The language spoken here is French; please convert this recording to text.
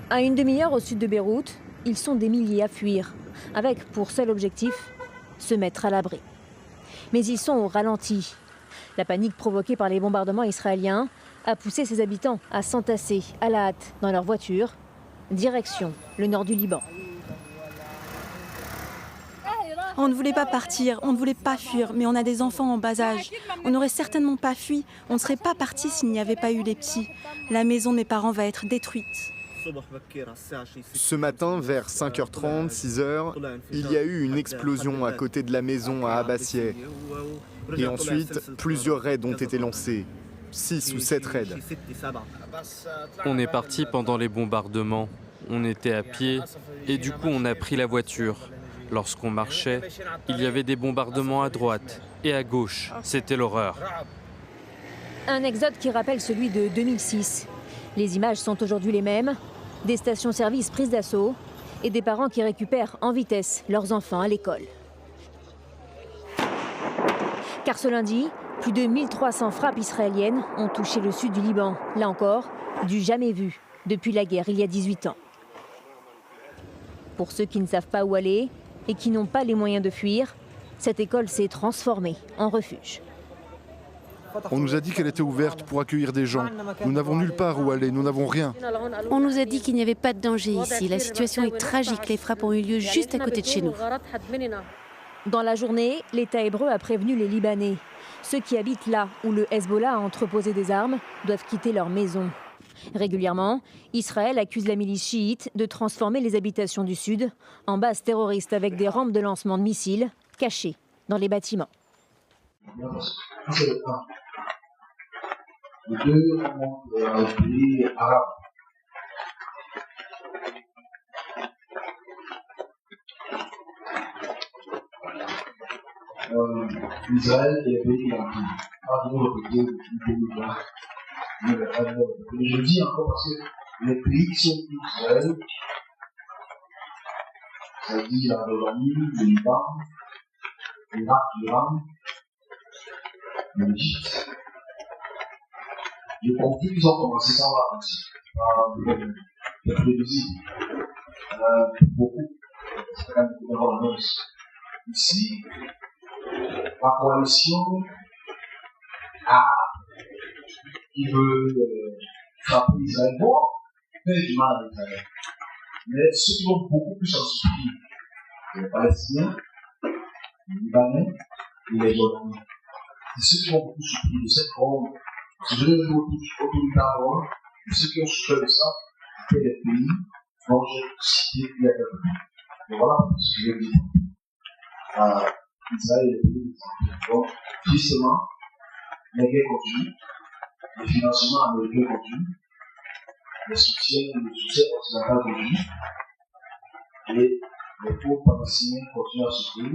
À une demi-heure au sud de Beyrouth, ils sont des milliers à fuir, avec pour seul objectif, se mettre à l'abri. Mais ils sont au ralenti. La panique provoquée par les bombardements israéliens a poussé ses habitants à s'entasser à la hâte dans leur voiture, direction le nord du Liban. On ne voulait pas partir, on ne voulait pas fuir, mais on a des enfants en bas âge. On n'aurait certainement pas fui, on ne serait pas parti s'il n'y avait pas eu les petits. La maison de mes parents va être détruite. Ce matin, vers 5h30, 6h, il y a eu une explosion à côté de la maison à Abassieh. Et ensuite, plusieurs raids ont été lancés. 6 ou 7 raids. On est parti pendant les bombardements. On était à pied et du coup on a pris la voiture. Lorsqu'on marchait, il y avait des bombardements à droite et à gauche. C'était l'horreur. Un exode qui rappelle celui de 2006. Les images sont aujourd'hui les mêmes. Des stations-service prises d'assaut et des parents qui récupèrent en vitesse leurs enfants à l'école. Car ce lundi, plus de 1300 frappes israéliennes ont touché le sud du Liban. Là encore, du jamais vu depuis la guerre il y a 18 ans. Pour ceux qui ne savent pas où aller et qui n'ont pas les moyens de fuir, cette école s'est transformée en refuge. On nous a dit qu'elle était ouverte pour accueillir des gens. Nous n'avons nulle part où aller, nous n'avons rien. On nous a dit qu'il n'y avait pas de danger ici. La situation est tragique. Les frappes ont eu lieu juste à côté de chez nous. Dans la journée, l'État hébreu a prévenu les Libanais. Ceux qui habitent là où le Hezbollah a entreposé des armes doivent quitter leur maison. Régulièrement, Israël accuse la milice chiite de transformer les habitations du Sud en bases terroristes avec des rampes de lancement de missiles cachées dans les bâtiments. Les deux pays arabes. Israël et les pays arabes. Pardon, le pays arabes. Mais je dis encore parce que les pays qui sont Israël, c'est-à-dire la Jordanie, le Liban, l'Irak, l'Iran, l'Égypte, les conflits qui ont commencé par là aussi, par le prévisible. Beaucoup, c'est quand même beaucoup d'avance. Ici, la coalition arabe qui veut frapper Israël, bon, fait du mal à Israël. Mais ceux qui vont beaucoup plus en souffrir, les Palestiniens, les Libanais et les Jordaniens. C'est ceux qui vont beaucoup souffrir de cette forme. Je ne vous dis autoritairement, ceux qui ont souffert de ça, c'est les pays dont j'ai cité il y a quelques temps. Et voilà ce que je veux dire. Israël et les pays des donc, justement, les guerres continuent, le financement américain continue, le soutien occidental continue, et les pauvres Palestiniens continuent à souffrir.